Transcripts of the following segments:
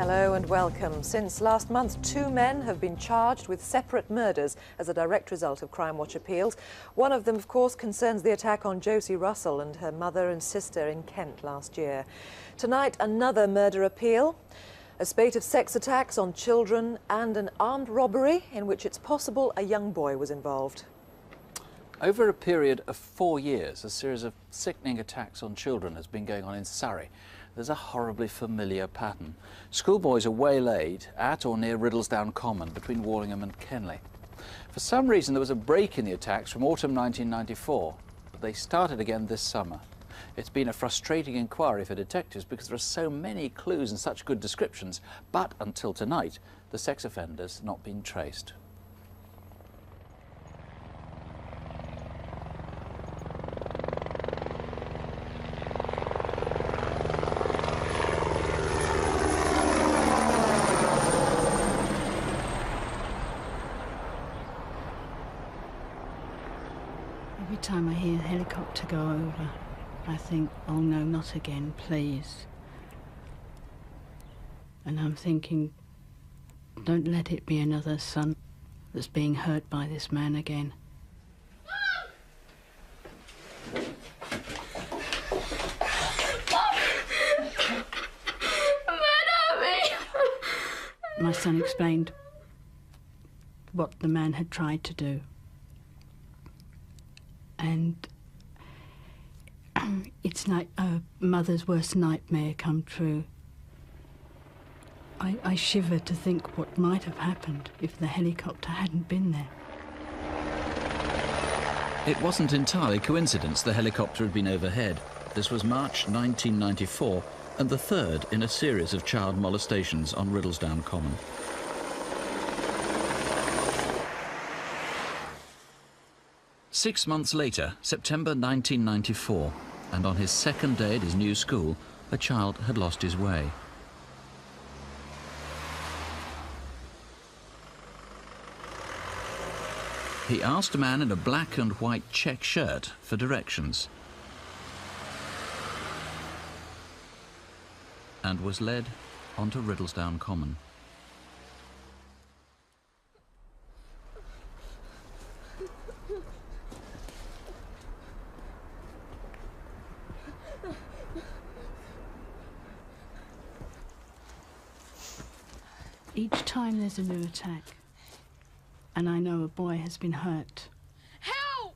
Hello and welcome. Since last month, 2 men have been charged with separate murders as a direct result of Crimewatch appeals. One of them, of course, concerns the attack on Josie Russell and her mother and sister in Kent last year. Tonight, another murder appeal, a spate of sex attacks on children and an armed robbery in which it's possible a young boy was involved. Over a period of 4 years, a series of sickening attacks on children has been going on in Surrey. There's a horribly familiar pattern. Schoolboys are waylaid at or near Riddlesdown Common between Wallingham and Kenley. For some reason, there was a break in the attacks from autumn 1994, but they started again this summer. It's been a frustrating inquiry for detectives because there are so many clues and such good descriptions, but until tonight, the sex offenders not been traced. Every time I hear a helicopter go over, I think, oh no, not again, please. And I'm thinking, don't let it be another son that's being hurt by this man again. My son explained what the man had tried to do. And it's like a mother's worst nightmare come true. I shiver to think what might have happened if the helicopter hadn't been there. It wasn't entirely coincidence the helicopter had been overhead. This was March 1994 and the third in a series of child molestations on Riddlesdown Common. Six months later, September 1994, and on his second day at his new school, a child had lost his way. He asked a man in a black and white check shirt for directions and was led onto Riddlesdown Common. Each time there's a new attack, and I know a boy has been hurt, help!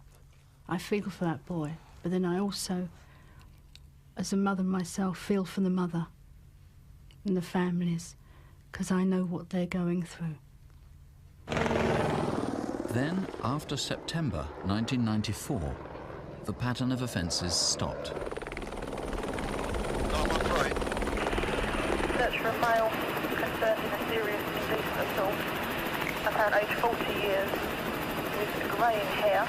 I feel for that boy, but then I also, as a mother myself, feel for the mother and the families, because I know what they're going through. Then, after September 1994, the pattern of offences stopped. Search for a male concerned in a serious indecent assault. Apparent age 40 years, with greying hair.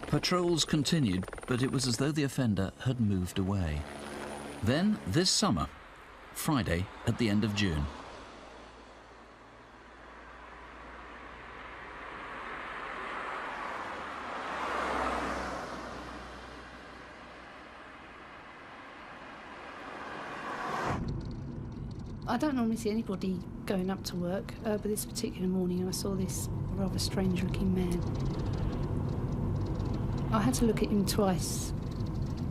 Patrols continued, but it was as though the offender had moved away. Then, this summer, Friday at the end of June. I don't normally see anybody going up to work, but this particular morning I saw this rather strange-looking man. I had to look at him twice.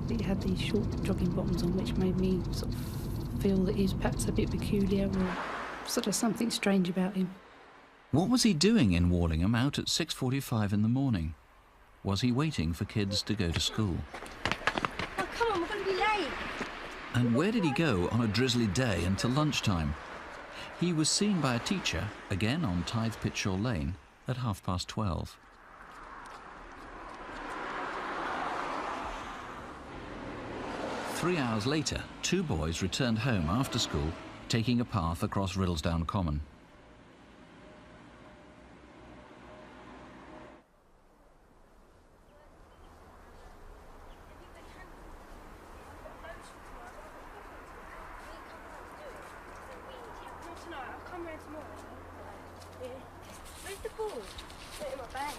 He had these short jogging bottoms on, which made me sort of feel that he was perhaps a bit peculiar or sort of something strange about him. What was he doing in Wallingham out at 6:45 in the morning? Was he waiting for kids to go to school? Oh, come on, we're going to be late. And where did he go on a drizzly day until lunchtime? He was seen by a teacher, again on Tithe Pitshaw Lane, at 12:30. Three hours later, 2 boys returned home after school, taking a path across Riddlesdown Common. Where's the ball? Put it in my bag.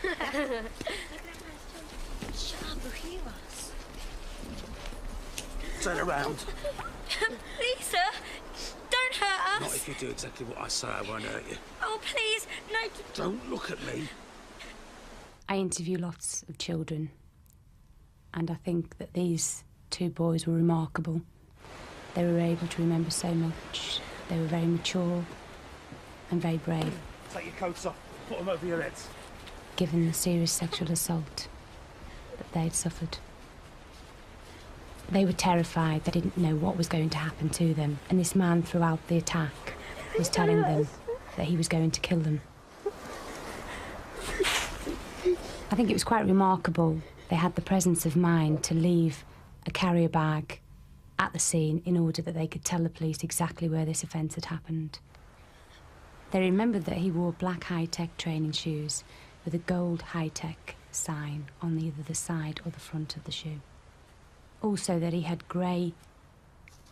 Look at that man's jumping. Shut up, he'll hear us. Turn around. Please, sir, don't hurt us. Not if you do exactly what I say, I won't hurt you. Oh, please, no. Don't look at me. I interview lots of children, and I think that these two boys were remarkable. They were able to remember so much. They were very mature and very brave. Take your coats off, put them over your heads. Given the serious sexual assault that they had suffered. They were terrified. They didn't know what was going to happen to them. And this man, throughout the attack, was telling them that he was going to kill them. I think it was quite remarkable. They had the presence of mind to leave a carrier bag at the scene in order that they could tell the police exactly where this offence had happened. They remembered that he wore black high-tech training shoes with a gold high-tech sign on either the side or the front of the shoe. Also that he had grey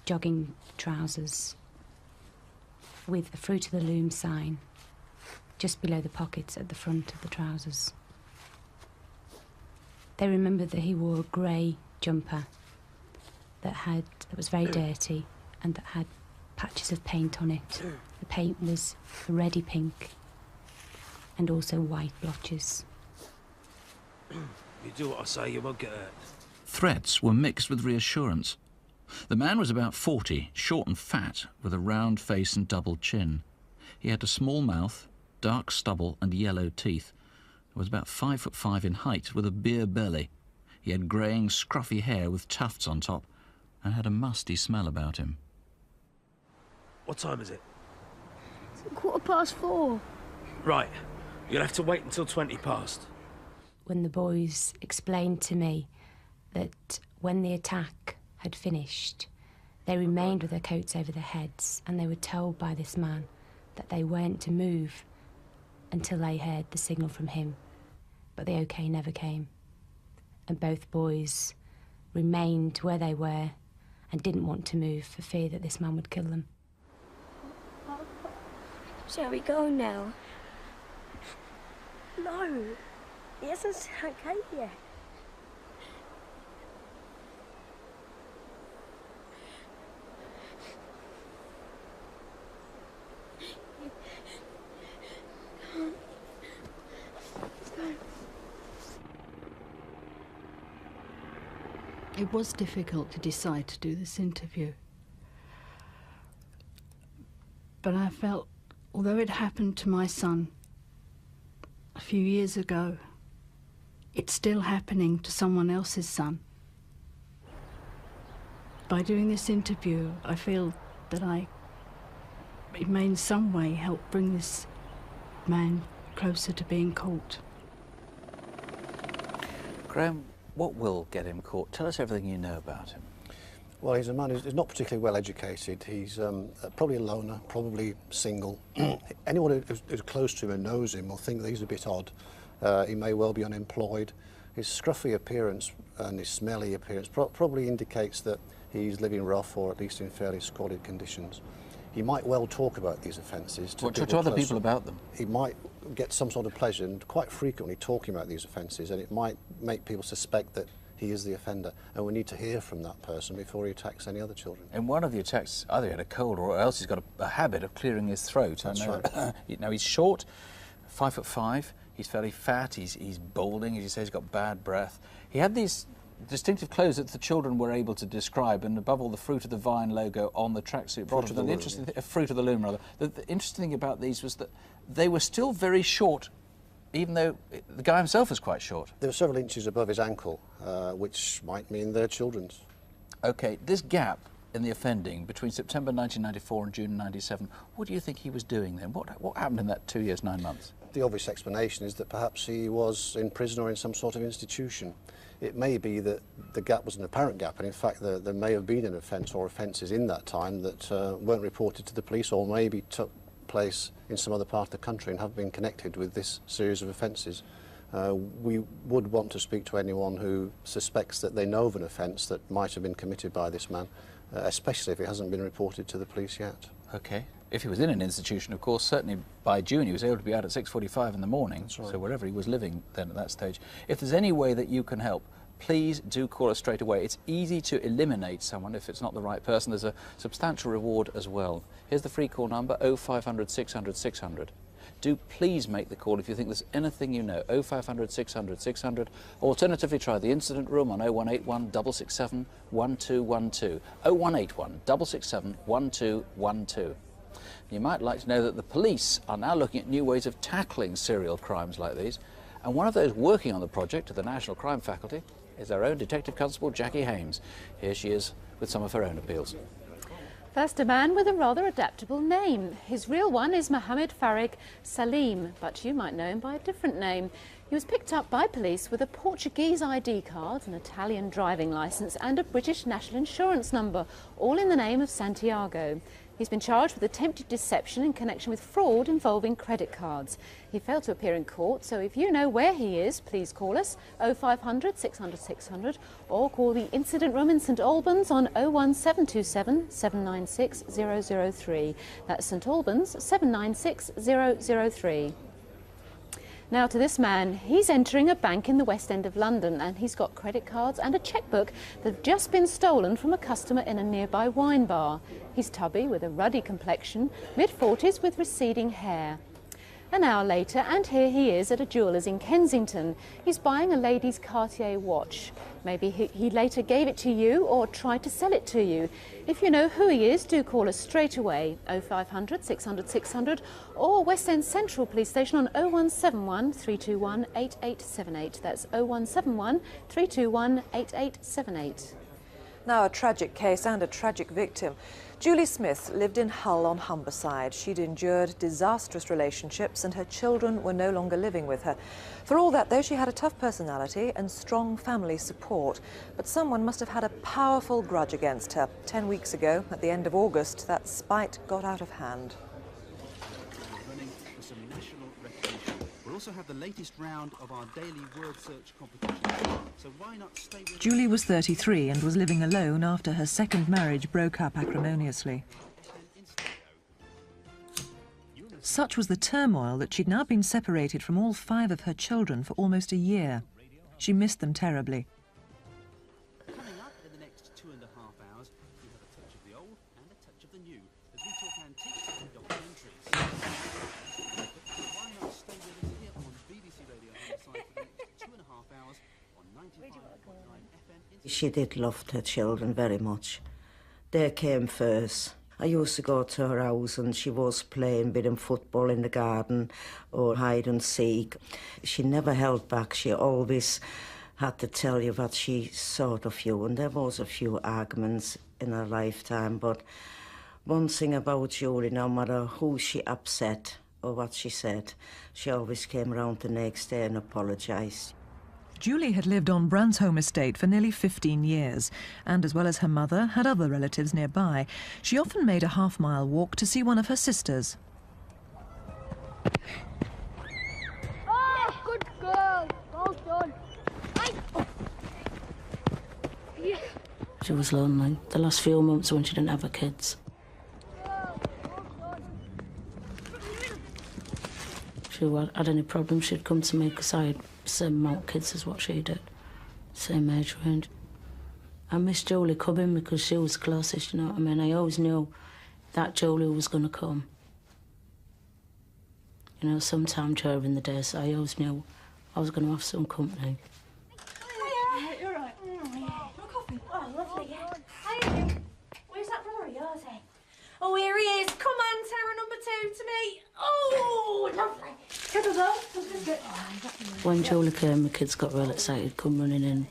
jogging trousers with a Fruit of the Loom sign just below the pockets at the front of the trousers. They remembered that he wore a grey jumper that was very dirty and that had patches of paint on it. The paint was a reddy pink and also white blotches. You do what I say, you won't get hurt. Threats were mixed with reassurance. The man was about 40, short and fat, with a round face and double chin. He had a small mouth, dark stubble and yellow teeth. He was about 5'5" in height, with a beer belly. He had greying, scruffy hair with tufts on top, and had a musty smell about him. What time is it? It's 4:15. Right. You'll have to wait until 20 past. When the boys explained to me that when the attack had finished, they remained with their coats over their heads, and they were told by this man that they weren't to move until they heard the signal from him. But the OK never came. And both boys remained where they were and didn't want to move for fear that this man would kill them. Shall we go now? No, he hasn't okay yet. It was difficult to decide to do this interview. But I felt, although it happened to my son a few years ago, it's still happening to someone else's son. By doing this interview, I feel that it may in some way help bring this man closer to being caught. Graham, what will get him caught? Tell us everything you know about him. Well, he's a man who's not particularly well educated. He's probably a loner, probably single. Anyone who's close to him and knows him will think that he's a bit odd. He may well be unemployed. His scruffy appearance and his smelly appearance probably indicates that he's living rough, or at least in fairly squalid conditions. He might well talk about these offences to other people about them. He might get some sort of pleasure and quite frequently talking about these offences, and it might make people suspect that he is the offender, and we need to hear from that person before he attacks any other children. In one of the attacks, either he had a cold or else he's got a habit of clearing his throat. That's right. Now, he's short, 5'5", he's fairly fat, he's balding, as you say, he's got bad breath. He had these distinctive clothes that the children were able to describe, and above all the Fruit of the Vine logo on the tracksuit bottom. And the interesting Fruit of the Loom, rather. The interesting thing about these was that they were still very short, even though the guy himself was quite short. They were several inches above his ankle, which might mean they're children's. OK, this gap in the offending between September 1994 and June 97, what do you think he was doing then? What happened in that 2 years, 9 months? The obvious explanation is that perhaps he was in prison or in some sort of institution. It may be that the gap was an apparent gap, and in fact there may have been an offence or offences in that time that weren't reported to the police, or maybe took place in some other part of the country and have been connected with this series of offences. We would want to speak to anyone who suspects that they know of an offence that might have been committed by this man, especially if it hasn't been reported to the police yet. OK. If he was in an institution, of course, certainly by June he was able to be out at 6:45 in the morning, That's right. So wherever he was living then at that stage. If there's any way that you can help, please do call us straight away. It's easy to eliminate someone if it's not the right person. There's a substantial reward as well. Here's the free call number, 0500 600 600. Do please make the call if you think there's anything you know, 0500 600 600. Alternatively, try the incident room on 0181 667 1212. 0181 667 1212. You might like to know that the police are now looking at new ways of tackling serial crimes like these, and one of those working on the project at the National Crime Faculty is our own Detective Constable Jackie Hames. Here she is with some of her own appeals. First, a man with a rather adaptable name. His real one is Mohammed Farik Salim, but you might know him by a different name. He was picked up by police with a Portuguese ID card, an Italian driving licence and a British national insurance number, all in the name of Santiago. He's been charged with attempted deception in connection with fraud involving credit cards. He failed to appear in court, so if you know where he is, please call us 0500 600 600 or call the incident room in St Albans on 01727 796 003. That's St Albans 796 003. Now to this man. He's entering a bank in the West End of London and he's got credit cards and a chequebook that have just been stolen from a customer in a nearby wine bar. He's tubby with a ruddy complexion, mid-40s with receding hair. An hour later and here he is at a jeweller's in Kensington. He's buying a lady's Cartier watch. Maybe he later gave it to you or tried to sell it to you. If you know who he is, do call us straight away, 0500 600 600 or West End Central Police Station on 0171 321 8878. That's 0171 321 8878. Now a tragic case and a tragic victim. Julie Smith lived in Hull on Humberside. She'd endured disastrous relationships and her children were no longer living with her. For all that, though, she had a tough personality and strong family support. But someone must have had a powerful grudge against her. 10 weeks ago, at the end of August, that spite got out of hand. We'll also have the latest round of our daily word search competition. So why not stay with Julie was 33 and was living alone after her second marriage broke up acrimoniously. Such was the turmoil that she'd now been separated from all 5 of her children for almost a year. She missed them terribly. Coming up in the next 2.5 hours, we have a touch of the old and a touch of the new as we talk antiques and documentaries. Why not stay with us here on BBC Radio Homicide for the next 2.5 hours on 95.9 FM. She did love her children very much. They came first. I used to go to her house and she was playing with them football in the garden or hide and seek. She never held back. She always had to tell you what she thought of you, and there was a few arguments in her lifetime, but one thing about Julie, no matter who she upset or what she said, she always came round the next day and apologised. Julie had lived on Bransholme Estate for nearly 15 years, and as well as her mother, had other relatives nearby. She often made a half-mile walk to see one of her sisters. Oh, good girl. Well done. Yeah. She was lonely the last few months when she didn't have her kids. If she had any problems, she'd come to me because I had the same amount of kids as what she did, same age range. I miss Julie coming because she was closest, you know what I mean? I always knew that Julie was going to come. You know, sometime during the day, so I always knew I was going to have some company. Hiya. You're right. Yeah. Coffee. Oh, lovely, yeah. Hiya. Where's that brother of yours, eh? Oh, here he is. Come on, Sarah, number 2 to me. Oh, lovely. When Julie came, the kids got real excited, come running in.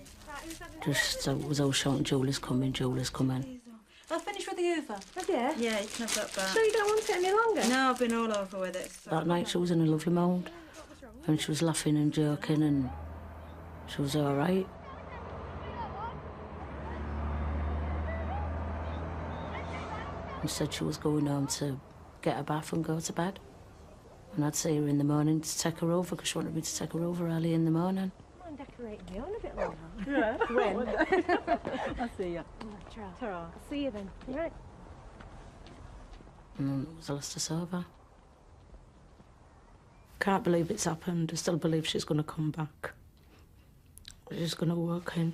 Just it was all shouting, Julie's coming, Julie's coming. I've finished with the Uber. Have you? Yeah, it's not that bad. So you don't want it any longer? No, I've been all over with it. So. That night she was in a lovely mood, and she was laughing and joking, and she was all right. And said she was going home to get a bath and go to bed. And I'd see her in the morning to take her over, because she wanted me to take her over early in the morning. I'm decorating me on a bit longer. Yeah. When? I'll see you. Ta-ra. I'll see you then. You right? And then it was the last us over. Can't believe it's happened. I still believe she's going to come back. I'm just going to walk in.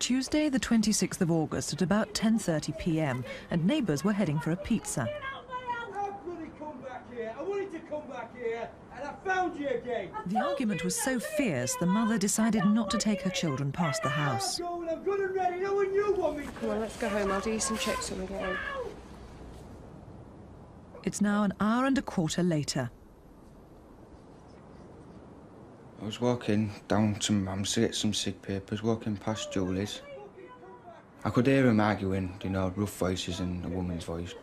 Tuesday, the 26th of August at about 10:30 p.m, and neighbours were heading for a pizza. I wanted to come back here, and I found you again. The argument was so fierce, the mother decided not to take her children past the house. I'm good and ready. No one you want me. Come on, let's go home. I'll do you some checks when we get home. It's now an hour and a quarter later. I was walking down to Mum's to get some sick papers, walking past Julie's. I could hear him arguing, you know, rough voices and a woman's voice,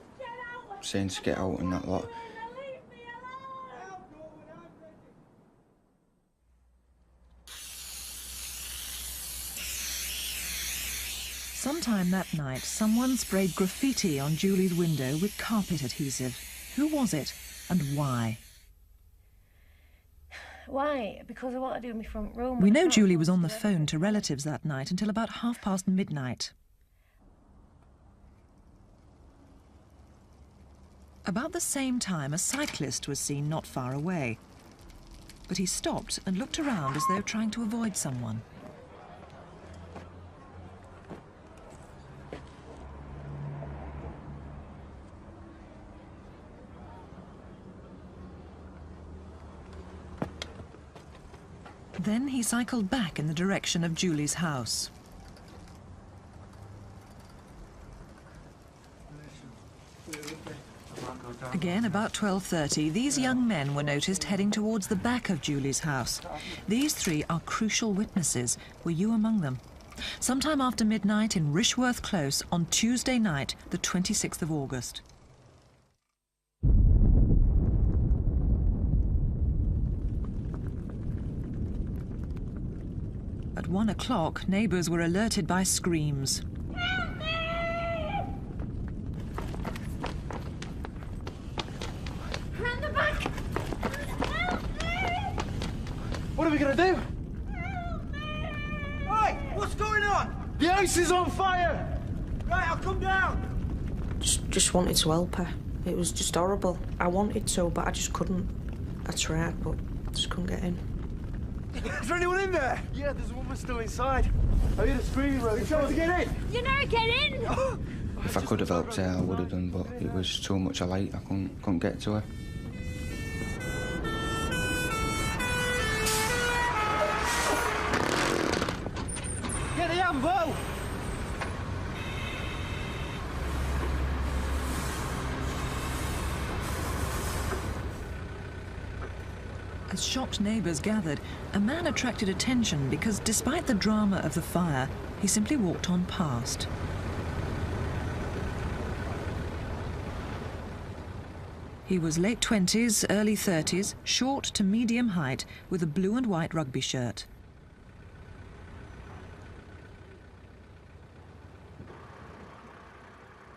saying to get out and that lot. Sometime that night, someone sprayed graffiti on Julie's window with carpet adhesive. Who was it, and why? Why? Because I want to do in my front room. We know Julie was on the phone to relatives that night until about midnight. About the same time, a cyclist was seen not far away. But he stopped and looked around as though trying to avoid someone. Then he cycled back in the direction of Julie's house. Again, about 12:30, these young men were noticed heading towards the back of Julie's house. These three are crucial witnesses. Were you among them? Sometime after midnight in Rishworth Close on Tuesday night, the 26th of August. At 1 o'clock, neighbours were alerted by screams. Round the back. What are we going to do? Hey, what's going on? The house is on fire. Right, I'll come down. Just wanted to help her. It was just horrible. I wanted to, but I just couldn't. I tried, but just couldn't get in. Is there anyone in there? Yeah, there's a woman still inside. I hear the screaming, Rose. You trying to get in? You never get in! If I could have helped her, I would have done, but it was too much a light. I couldn't get to her. Get the ambo! As shocked neighbours gathered, a man attracted attention because despite the drama of the fire, he simply walked on past. He was late 20s, early 30s, short to medium height, with a blue and white rugby shirt.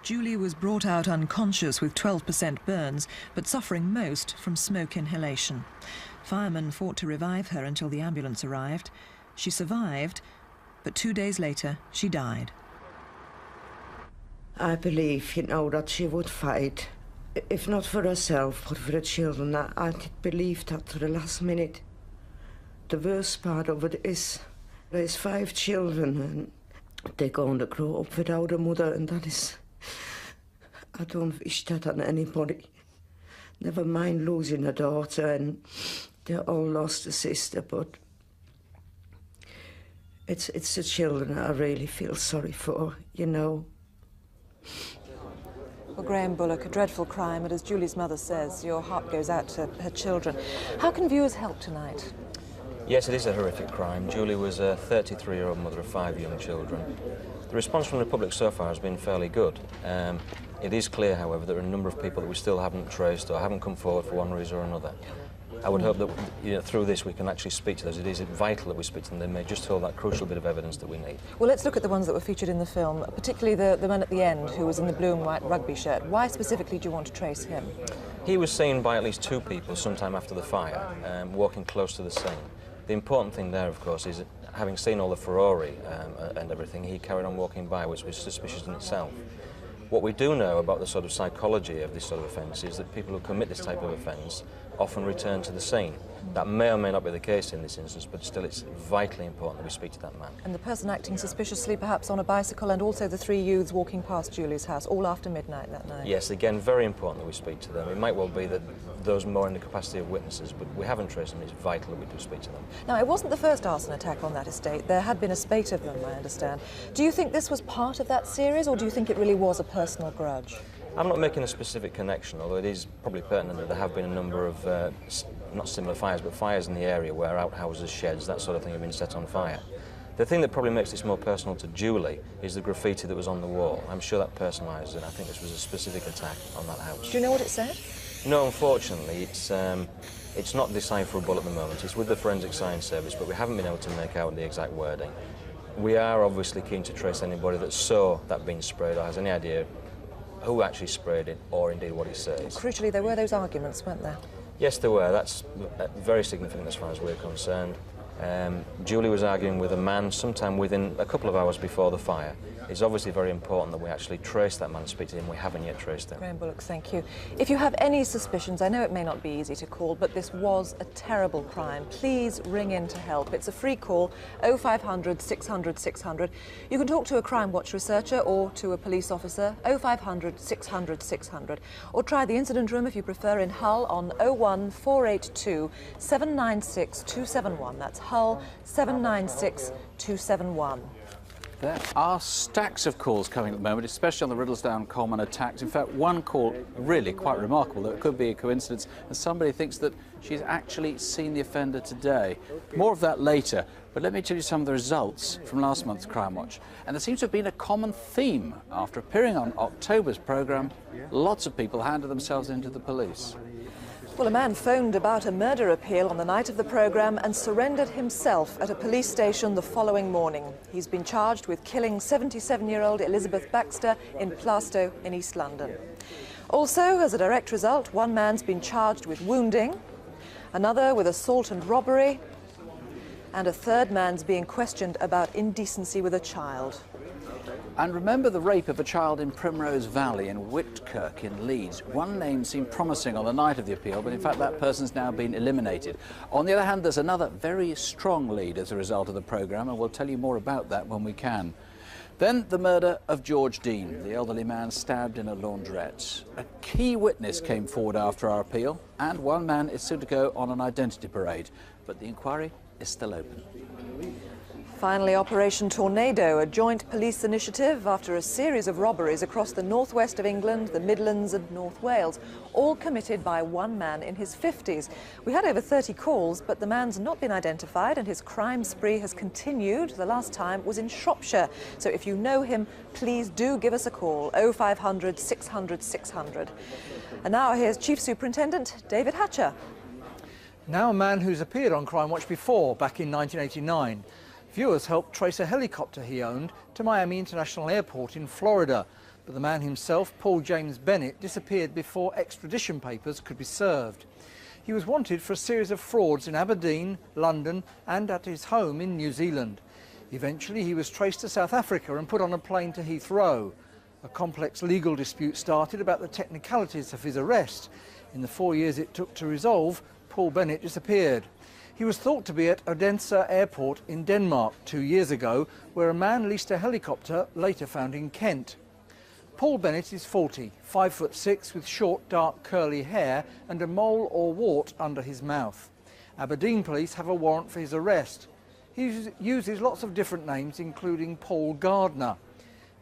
Julie was brought out unconscious with 12% burns, but suffering most from smoke inhalation. Firemen fought to revive her until the ambulance arrived. She survived, but 2 days later, she died. I believe, you know, that she would fight. If not for herself, but for the children. I did believe that to the last minute. The worst part of it is there's 5 children and they're going to grow up without a mother, and that is... I don't wish that on anybody. Never mind losing a daughter, and they all lost a sister, but it's the children I really feel sorry for, you know. Well, Graham Bullock, a dreadful crime, and as Julie's mother says, your heart goes out to her children. How can viewers help tonight? Yes, it is a horrific crime. Julie was a 33-year-old mother of 5 young children. The response from the public so far has been fairly good. It is clear, however, that there are a number of people that we still haven't traced or haven't come forward for one reason or another. I would hope that, you know, through this we can actually speak to those. It is vital that we speak to them. They may just hold that crucial bit of evidence that we need. Well, let's look at the ones that were featured in the film, particularly the man at the end who was in the blue and white rugby shirt. Why specifically do you want to trace him? He was seen by at least 2 people sometime after the fire, walking close to the scene. The important thing there, of course, is that having seen all the furore and everything, he carried on walking by, which was suspicious in itself. What we do know about the sort of psychology of this sort of offence is that people who commit this type of offence often return to the scene. That may or may not be the case in this instance, but still it's vitally important that we speak to that man. And the person acting suspiciously perhaps on a bicycle, and also the 3 youths walking past Julie's house, all after midnight that night. Yes, again, very important that we speak to them. It might well be that those more in the capacity of witnesses, but we haven't traced them. It's vital that we do speak to them. Now, it wasn't the first arson attack on that estate. There had been a spate of them, I understand. Do you think this was part of that series, or do you think it really was a personal grudge? I'm not making a specific connection, although it is probably pertinent that there have been a number of, not similar fires, but fires in the area where outhouses, sheds, that sort of thing have been set on fire. The thing that probably makes this more personal to Julie is the graffiti that was on the wall. I'm sure that personalises it. I think this was a specific attack on that house. Do you know what it said? No, unfortunately, it's not decipherable at the moment. It's with the Forensic Science Service, but we haven't been able to make out the exact wording. We are obviously keen to trace anybody that saw that being sprayed or has any idea who actually sprayed it, or indeed what it says. Crucially, there were those arguments, weren't there? Yes, there were. That's very significant as far as we're concerned. Julie was arguing with a man sometime within a couple of hours before the fire. It's obviously very important that we actually trace that man and speak to him. We haven't yet traced him. Graham Bullock, thank you. If you have any suspicions, I know it may not be easy to call, but this was a terrible crime. Please ring in to help. It's a free call, 0500 600 600. You can talk to a Crimewatch researcher or to a police officer, 0500 600 600. Or try the incident room if you prefer in Hull on 01 482 796 271. That's Hull 796 271. There are stacks of calls coming at the moment, especially on the Riddlesdown Common attacks. In fact, one call really quite remarkable, though it could be a coincidence, and somebody thinks that she's actually seen the offender today. More of that later, but let me tell you some of the results from last month's Crimewatch. And there seems to have been a common theme. After appearing on October's programme, lots of people handed themselves into the police. Well, a man phoned about a murder appeal on the night of the programme and surrendered himself at a police station the following morning. He's been charged with killing 77-year-old Elizabeth Baxter in Plaistow in East London. Also, as a direct result, one man's been charged with wounding, another with assault and robbery, and a third man's being questioned about indecency with a child. And remember the rape of a child in Primrose Valley in Whitkirk in Leeds. One name seemed promising on the night of the appeal, but in fact that person's now been eliminated. On the other hand, there's another very strong lead as a result of the programme, and we'll tell you more about that when we can. Then the murder of George Dean, the elderly man stabbed in a laundrette. A key witness came forward after our appeal, and one man is soon to go on an identity parade. But the inquiry is still open. Finally, Operation Tornado, a joint police initiative after a series of robberies across the northwest of England, the Midlands and North Wales, all committed by one man in his 50s. We had over 30 calls, but the man's not been identified and his crime spree has continued. The last time was in Shropshire. So if you know him, please do give us a call, 0500 600 600. And now here's Chief Superintendent David Hatcher. Now a man who's appeared on Crimewatch before, back in 1989. Viewers helped trace a helicopter he owned to Miami International Airport in Florida, but the man himself, Paul James Bennett, disappeared before extradition papers could be served. He was wanted for a series of frauds in Aberdeen, London and at his home in New Zealand. Eventually he was traced to South Africa and put on a plane to Heathrow. A complex legal dispute started about the technicalities of his arrest. In the 4 years it took to resolve, Paul Bennett disappeared. He was thought to be at Odense Airport in Denmark 2 years ago, where a man leased a helicopter later found in Kent. Paul Bennett is 40, 5'6", with short, dark, curly hair and a mole or wart under his mouth. Aberdeen police have a warrant for his arrest. He uses lots of different names, including Paul Gardner.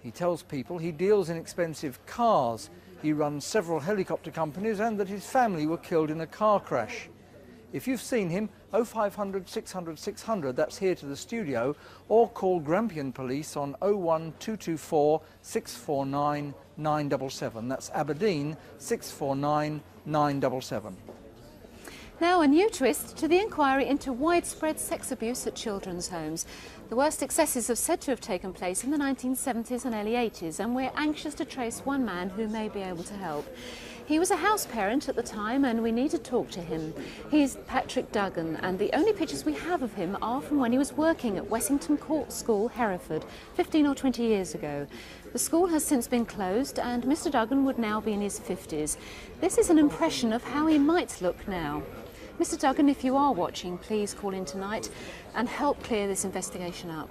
He tells people he deals in expensive cars. He runs several helicopter companies and that his family were killed in a car crash. If you've seen him, 0500 600 600, that's here to the studio, or call Grampian Police on 01224 649 977. That's Aberdeen 649 977. Now a new twist to the inquiry into widespread sex abuse at children's homes. The worst excesses are said to have taken place in the 1970s and early 80s, and we're anxious to trace one man who may be able to help. He was a house parent at the time and we need to talk to him. He's Patrick Duggan, and the only pictures we have of him are from when he was working at Wessington Court School, Hereford, 15 or 20 years ago. The school has since been closed and Mr. Duggan would now be in his 50s. This is an impression of how he might look now. Mr. Duggan, if you are watching, please call in tonight and help clear this investigation up.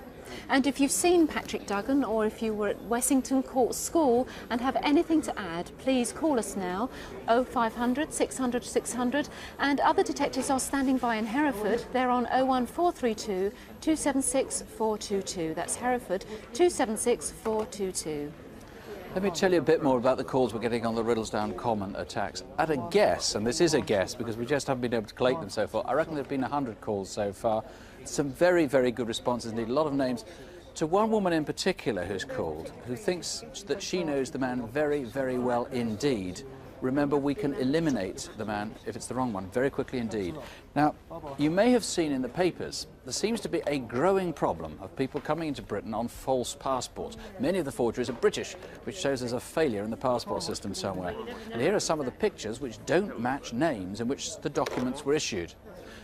And if you've seen Patrick Duggan, or if you were at Wessington Court School and have anything to add, please call us now, 0500 600 600, and other detectives are standing by in Hereford. They're on 01432 276 422. That's Hereford, 276 422. Let me tell you a bit more about the calls we're getting on the Riddlesdown Common attacks. At a guess, and this is a guess because we just haven't been able to collate them so far, I reckon there have been 100 calls so far. Some very, very good responses indeed, a lot of names. To one woman in particular who's called, who thinks that she knows the man very, very well indeed. Remember, we can eliminate the man, if it's the wrong one, very quickly indeed. Now, you may have seen in the papers, there seems to be a growing problem of people coming into Britain on false passports. Many of the forgeries are British, which shows there's a failure in the passport system somewhere. And here are some of the pictures which don't match names in which the documents were issued.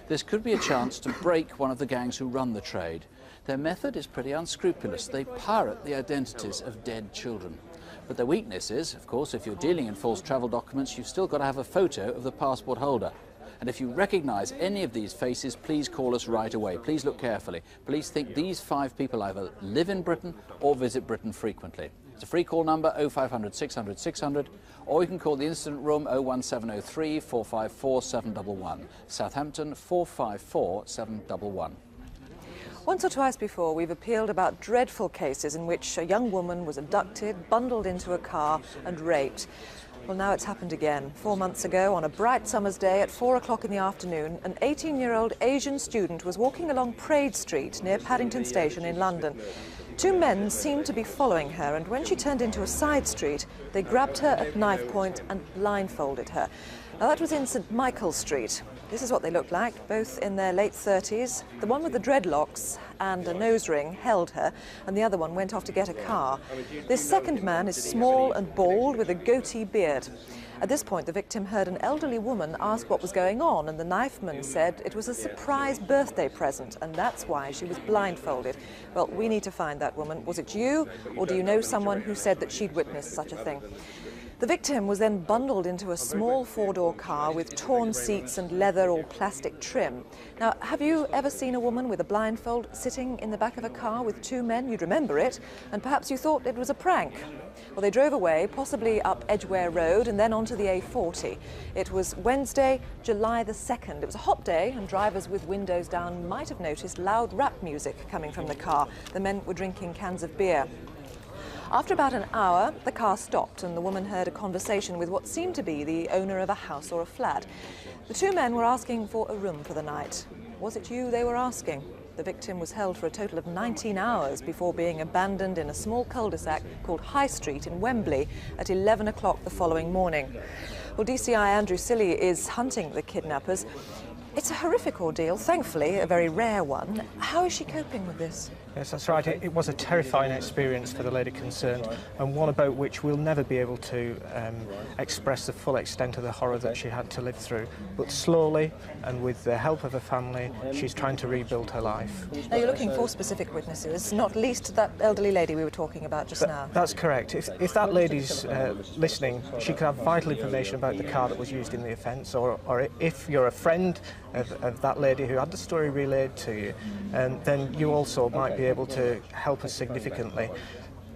This could be a chance to break one of the gangs who run the trade. Their method is pretty unscrupulous. They pirate the identities of dead children. But their weakness is, of course, if you're dealing in false travel documents, you've still got to have a photo of the passport holder. And if you recognise any of these faces, please call us right away. Please look carefully. Please think these 5 people either live in Britain or visit Britain frequently. It's a free call number, 0500 600 600, or you can call the incident room 01703 454 711. Southampton 454 711. Once or twice before, we've appealed about dreadful cases in which a young woman was abducted, bundled into a car and raped. Well, now it's happened again. 4 months ago, on a bright summer's day at 4 o'clock in the afternoon, an 18-year-old Asian student was walking along Praed Street near Paddington Station in London. 2 men seemed to be following her, and when she turned into a side street, they grabbed her at knife point and blindfolded her. Now, that was in St Michael's Street. This is what they looked like, both in their late 30s. The one with the dreadlocks and a nose ring held her, and the other one went off to get a car. This second man is small and bald with a goatee beard. At this point, the victim heard an elderly woman ask what was going on, and the knifeman said it was a surprise birthday present, and that's why she was blindfolded. Well, we need to find that woman. Was it you, or do you know someone who said that she'd witnessed such a thing? The victim was then bundled into a small 4-door car with torn seats and leather or plastic trim. Now, have you ever seen a woman with a blindfold sitting in the back of a car with 2 men? You'd remember it, and perhaps you thought it was a prank. Well, they drove away, possibly up Edgware Road and then onto the A40. It was Wednesday, July the 2nd. It was a hot day, and drivers with windows down might have noticed loud rap music coming from the car. The men were drinking cans of beer. After about an hour, the car stopped and the woman heard a conversation with what seemed to be the owner of a house or a flat. The 2 men were asking for a room for the night. Was it you they were asking? The victim was held for a total of 19 hours before being abandoned in a small cul-de-sac called High Street in Wembley at 11 o'clock the following morning. Well, DCI Andrew Silly is hunting the kidnappers. It's a horrific ordeal, thankfully, a very rare one. How is she coping with this? Yes, that's right. It was a terrifying experience for the lady concerned, and one about which we'll never be able to express the full extent of the horror that she had to live through. But slowly, and with the help of her family, she's trying to rebuild her life. Now, you're looking for specific witnesses, not least that elderly lady we were talking about just now. That's correct. If that lady's listening, she could have vital information about the car that was used in the offence, or if you're a friend of that lady who had the story relayed to you, then you also might be able to help us significantly.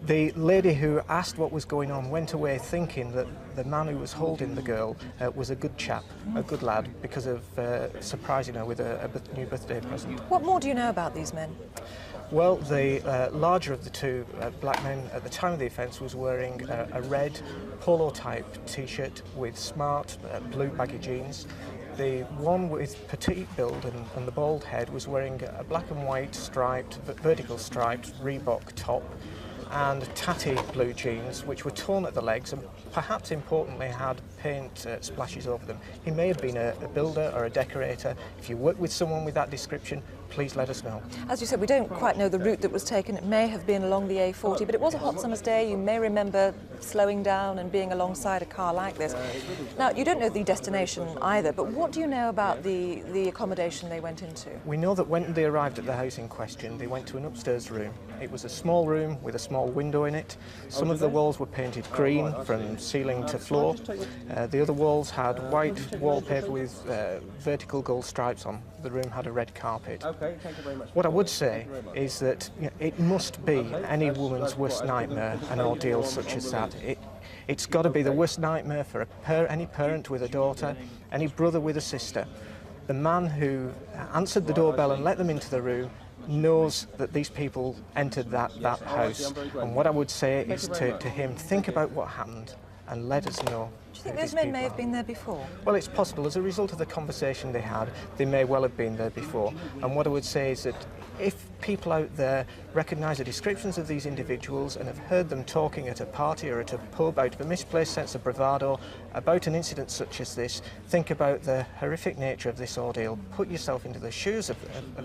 The lady who asked what was going on went away thinking that the man who was holding the girl was a good chap, a good lad, because of surprising her with a new birthday present. What more do you know about these men? Well, the larger of the 2 black men at the time of the offence was wearing a red polo-type T-shirt with smart blue baggy jeans. The one with petite build and the bald head was wearing a black and white striped, vertical striped Reebok top and tatty blue jeans which were torn at the legs and perhaps importantly had paint splashes over them. He may have been a builder or a decorator. If you work with someone with that description, please let us know. As you said, we don't quite know the route that was taken. It may have been along the A40, but it was a hot summer's day. You may remember slowing down and being alongside a car like this. Now, you don't know the destination either, but what do you know about the accommodation they went into? We know that when they arrived at the house in question, they went to an upstairs room. It was a small room with a small window in it. Some of the walls were painted green from ceiling to floor. The other walls had white wallpaper with vertical gold stripes on. The room had a red carpet. Okay, thank you very much. What I would say is that it must be any woman's worst nightmare, an ordeal such as that. It's got to be the worst nightmare for any parent with a daughter, any brother with a sister. The man who answered the doorbell and let them into the room knows that these people entered that house. And what I would say is to him, think about what happened and let us know. Do you think those men may have been there before? Well, it's possible. As a result of the conversation they had, they may well have been there before. And what I would say is that if people out there recognise the descriptions of these individuals and have heard them talking at a party or at a pub out of a misplaced sense of bravado about an incident such as this, think about the horrific nature of this ordeal. Put yourself into the shoes of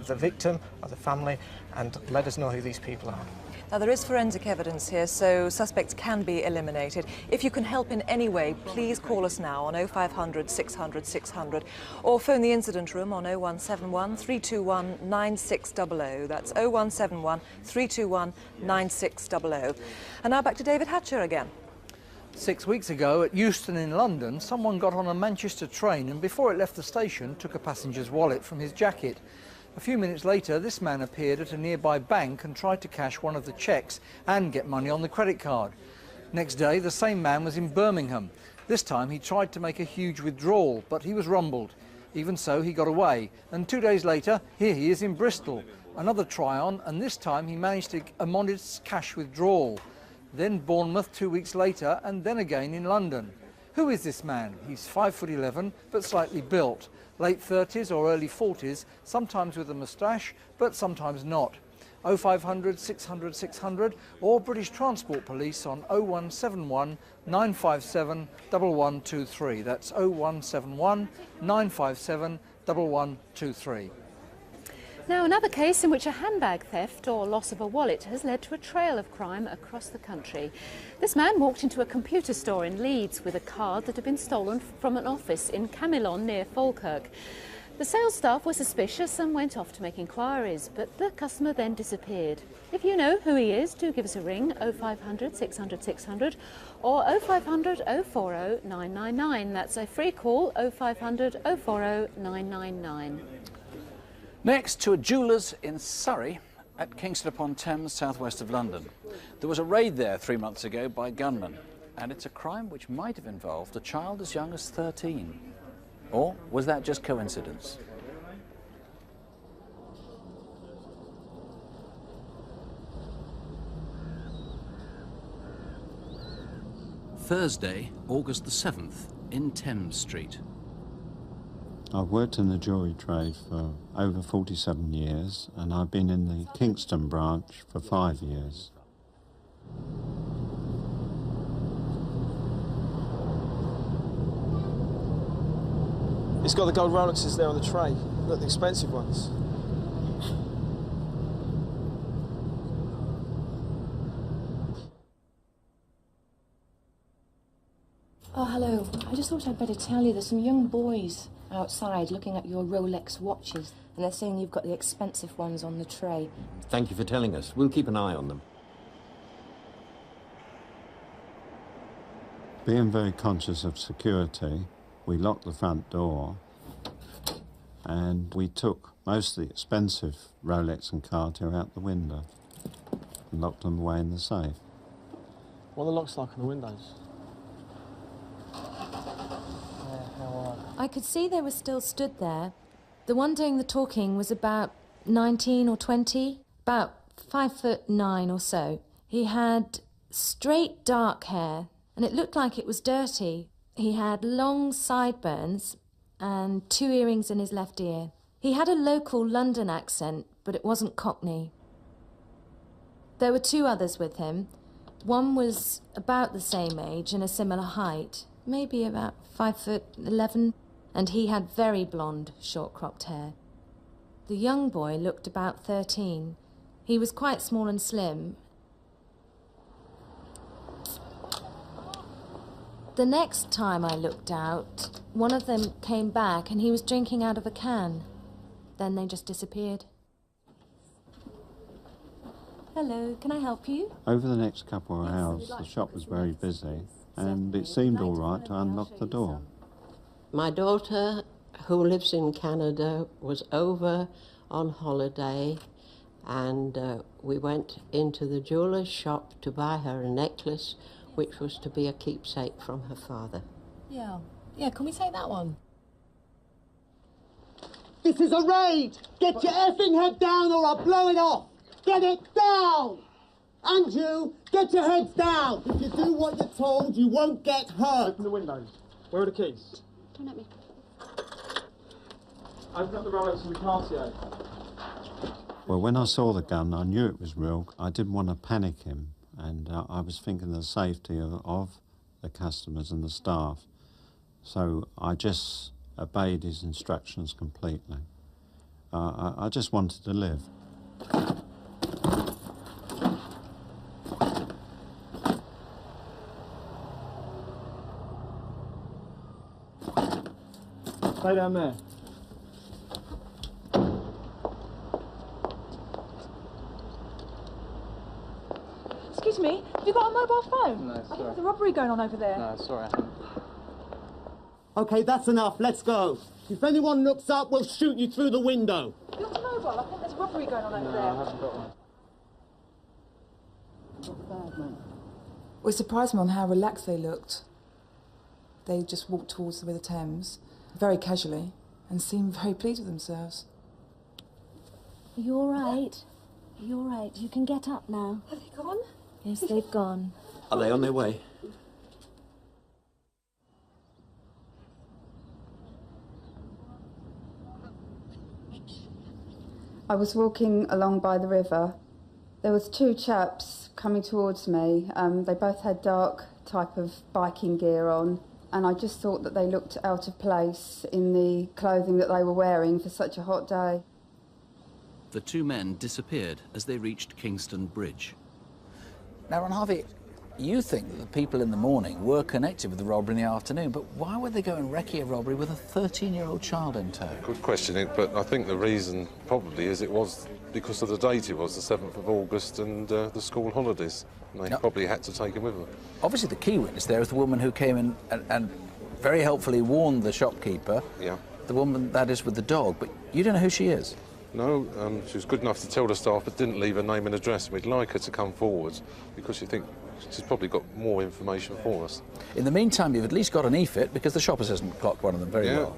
the victim or the family and let us know who these people are. Now, there is forensic evidence here, so suspects can be eliminated. If you can help in any way, please call us now on 0500 600 600 or phone the incident room on 0171 321 9600. That's 0171 321 9600. And now back to David Hatcher again. 6 weeks ago at Euston in London, someone got on a Manchester train and before it left the station took a passenger's wallet from his jacket. A few minutes later, this man appeared at a nearby bank and tried to cash one of the cheques and get money on the credit card. Next day, the same man was in Birmingham. This time, he tried to make a huge withdrawal, but he was rumbled. Even so, he got away. And 2 days later, here he is in Bristol. Another try-on, and this time he managed a modest cash withdrawal. Then Bournemouth 2 weeks later, and then again in London. Who is this man? He's 5'11", but slightly built. Late 30s or early 40s, sometimes with a moustache, but sometimes not. 0500 600 600 or British Transport Police on 0171 957 1123. That's 0171 957 1123. Now, another case in which a handbag theft or loss of a wallet has led to a trail of crime across the country. This man walked into a computer store in Leeds with a card that had been stolen from an office in Camillon near Falkirk. The sales staff were suspicious and went off to make inquiries, but the customer then disappeared. If you know who he is, do give us a ring, 0500 600 600 or 0500 040 999. That's a free call, 0500 040 999. Next, to a jeweller's in Surrey at Kingston upon Thames, southwest of London. There was a raid there 3 months ago by gunmen, and it's a crime which might have involved a child as young as 13. Or was that just coincidence? Thursday, August the 7th, in Thames Street. I've worked in the jewellery trade for over 47 years and I've been in the Kingston branch for 5 years. It's got the gold Rolexes there on the tray. Look, the expensive ones. Oh, hello. I just thought I'd better tell you there's some young boys outside looking at your Rolex watches, and they're saying you've got the expensive ones on the tray. Thank you for telling us. We'll keep an eye on them. Being very conscious of security, we locked the front door and we took most of the expensive Rolex and Cartier out the window and locked them away in the safe. What are the locks like on the windows? I could see they were still stood there. The one doing the talking was about 19 or 20, about 5'9" or so. He had straight dark hair, and it looked like it was dirty. He had long sideburns and 2 earrings in his left ear. He had a local London accent, but it wasn't Cockney. There were 2 others with him. One was about the same age and a similar height, maybe about 5'11", and he had very blonde, short-cropped hair. The young boy looked about 13. He was quite small and slim. The next time I looked out, one of them came back and he was drinking out of a can. Then they just disappeared. Hello, can I help you? Over the next couple of hours, the shop was very busy, and it seemed all right to unlock the door. My daughter, who lives in Canada, was over on holiday, and we went into the jeweller's shop to buy her a necklace, which was to be a keepsake from her father. Yeah, can we take that one? This is a raid! Get your effing head down or I'll blow it off! Get it down! And you, get your heads down! If you do what you're told, you won't get hurt! Open the windows. Where are the keys? Don't let me. Open up the Rolex and the Cartier. Well, when I saw the gun, I knew it was real. I didn't want to panic him, and I was thinking of the safety of the customers and the staff. So I just obeyed his instructions completely. I just wanted to live. Stay down there. Excuse me, have you got a mobile phone? No, I think sorry. there's a robbery going on over there. No, sorry, I haven't. Okay, that's enough. Let's go. If anyone looks up, we'll shoot you through the window. You got a mobile? I think there's a robbery going on over No, there. I haven't got one. We surprised me on how relaxed they looked. They just walked towards the River Thames, very casually, and seemed very pleased with themselves. Are you all right? Are you all right? You can get up now. Have they gone? Yes, they've gone. Are they on their way? I was walking along by the river. There was two chaps coming towards me. They both had dark type of biking gear on, and I just thought that they looked out of place in the clothing that they were wearing for such a hot day. The two men disappeared as they reached Kingston Bridge. Now, Ron Harvey, you think that the people in the morning were connected with the robbery in the afternoon, but why would they go and recce a robbery with a 13-year-old child in tow? Good question, but I think the reason probably is it was because of the date. It was the 7th of August and the school holidays. And they probably had to take him with them. Obviously, the key witness there is the woman who came in and very helpfully warned the shopkeeper. Yeah. The woman, that is, with the dog, but you don't know who she is? No, she was good enough to tell the staff, but didn't leave her name and address. We'd like her to come forward because you think she's probably got more information for us. In the meantime, you've at least got an e-fit because the shoppers hasn't clocked one of them very well.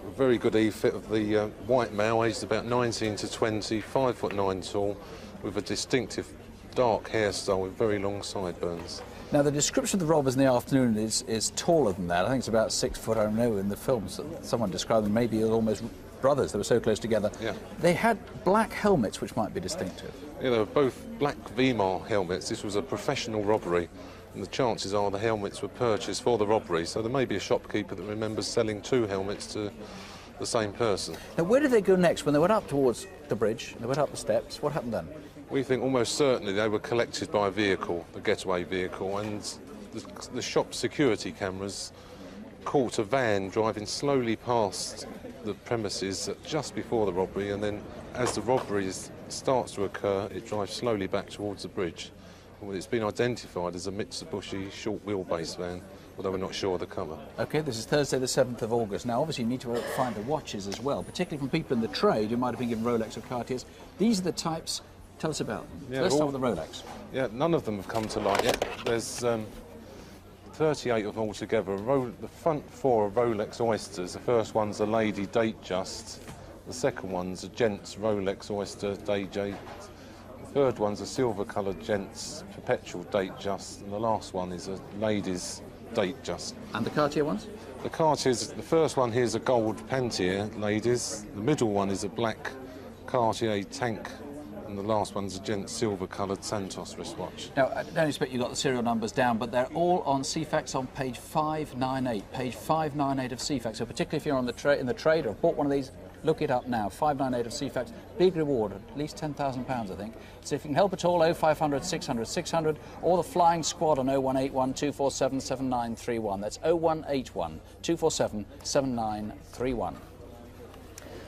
A very good e-fit of the white male, aged about 19 to 20, 5'9" tall, with a distinctive dark hairstyle with very long sideburns. Now, the description of the robbers in the afternoon is taller than that. I think it's about 6 foot. I don't know, in the films someone described them maybe as almost brothers. They were so close together. Yeah. They had black helmets, which might be distinctive. Yeah, they were both black VMAR helmets. This was a professional robbery, and the chances are the helmets were purchased for the robbery, so there may be a shopkeeper that remembers selling 2 helmets to the same person. Now, where did they go next? When they went up towards the bridge, they went up the steps, what happened then? We think almost certainly they were collected by a vehicle, a getaway vehicle, and the shop security cameras caught a van driving slowly past the premises just before the robbery, and then as the robbery starts to occur, it drives slowly back towards the bridge. It's been identified as a Mitsubishi short wheelbase van, although we're not sure of the colour. OK, this is Thursday the 7th of August. Now, obviously, you need to find the watches as well, particularly from people in the trade who might have been given Rolex or Cartiers. These are the types. Tell us about them. Yeah, Let's start with the Rolex. Yeah, none of them have come to light yet. There's 38 of them altogether. The front 4 are Rolex Oysters. The first one's a lady date just. The second one's a gents Rolex Oyster date. The third one's a silver-coloured gents perpetual date just, and the last one is a ladies date just. And the Cartier ones? The Cartiers, the first one here is a gold Pantier ladies. The middle one is a black Cartier tank. And the last one's a gent silver-coloured Santos wristwatch. Now, I don't expect you got the serial numbers down, but they're all on CFAX on page 598. Page 598 of CFAX. So particularly if you're on the in the trade or bought one of these, Look it up now. 598 of CFAX. Big reward, at least £10,000, I think. So if you can help at all, 0500 600 600, or the Flying Squad on 0181 247 7931. That's 0181 247 7931.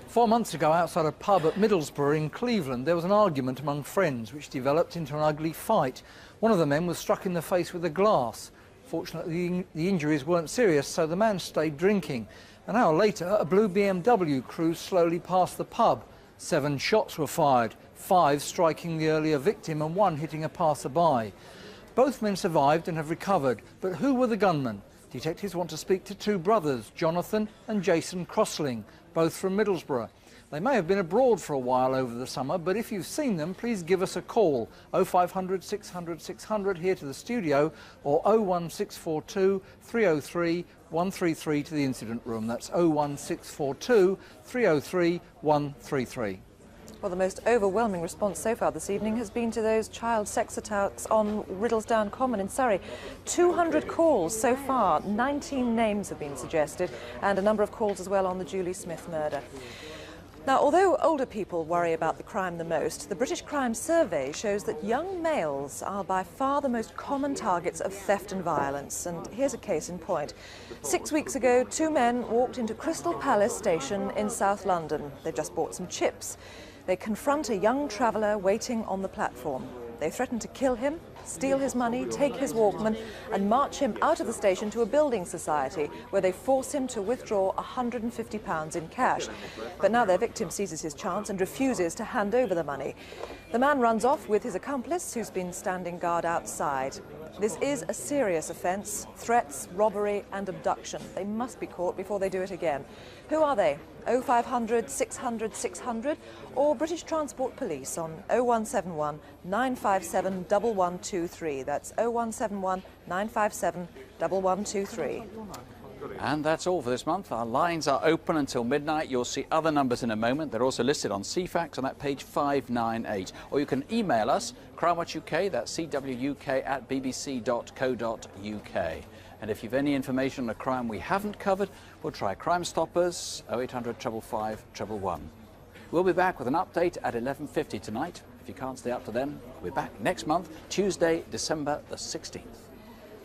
4 months ago, outside a pub at Middlesbrough in Cleveland, there was an argument among friends which developed into an ugly fight. One of the men was struck in the face with a glass. Fortunately, the injuries weren't serious, so the man stayed drinking. An hour later, a blue BMW cruised slowly past the pub. 7 shots were fired, 5 striking the earlier victim and 1 hitting a passerby. Both men survived and have recovered, but who were the gunmen? Detectives want to speak to 2 brothers, Jonathan and Jason Crossling, both from Middlesbrough. They may have been abroad for a while over the summer, but if you've seen them, please give us a call. 0500 600 600 here to the studio, or 01642 303 133 to the incident room. That's 01642 303 133. Well, the most overwhelming response so far this evening has been to those child sex attacks on Riddlesdown Common in Surrey. 200 calls so far, 19 names have been suggested, and a number of calls as well on the Julie Smith murder. Now, although older people worry about the crime the most, the British Crime Survey shows that young males are by far the most common targets of theft and violence. And here's a case in point. 6 weeks ago, 2 men walked into Crystal Palace Station in South London. They've just bought some chips. They confront a young traveller waiting on the platform. They threaten to kill him, steal his money, take his Walkman and march him out of the station to a building society where they force him to withdraw £150 in cash. But now their victim seizes his chance and refuses to hand over the money. The man runs off with his accomplice, who's been standing guard outside. This is a serious offence: threats, robbery and abduction. They must be caught before they do it again. Who are they? 0500 600 600 or British Transport Police on 0171 957 1123. That's 0171 957 1123. And that's all for this month. Our lines are open until midnight. You'll see other numbers in a moment. They're also listed on CFAX on that page 598. Or you can email us, Crimewatch UK, that's cwuk@bbc.co.uk. And if you've any information on a crime we haven't covered, we'll try Crime Stoppers, 0800 555 111. We'll be back with an update at 11:50 tonight. If you can't stay up to then, we'll be back next month, Tuesday, December the 16th.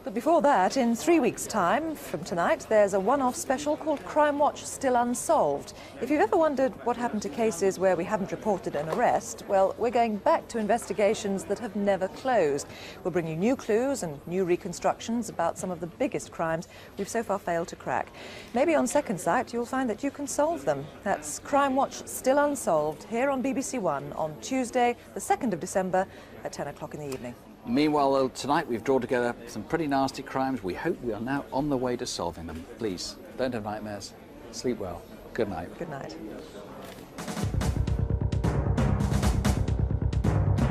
But before that, in 3 weeks' time from tonight, there's a one-off special called Crimewatch Still Unsolved. If you've ever wondered what happened to cases where we haven't reported an arrest, well, we're going back to investigations that have never closed. We'll bring you new clues and new reconstructions about some of the biggest crimes we've so far failed to crack. Maybe on second sight, you'll find that you can solve them. That's Crimewatch Still Unsolved, here on BBC One on Tuesday, the 2nd of December at 10 o'clock in the evening. Meanwhile, tonight we've drawn together some pretty nasty crimes. We hope we are now on the way to solving them. Please, don't have nightmares. Sleep well. Good night. Good night.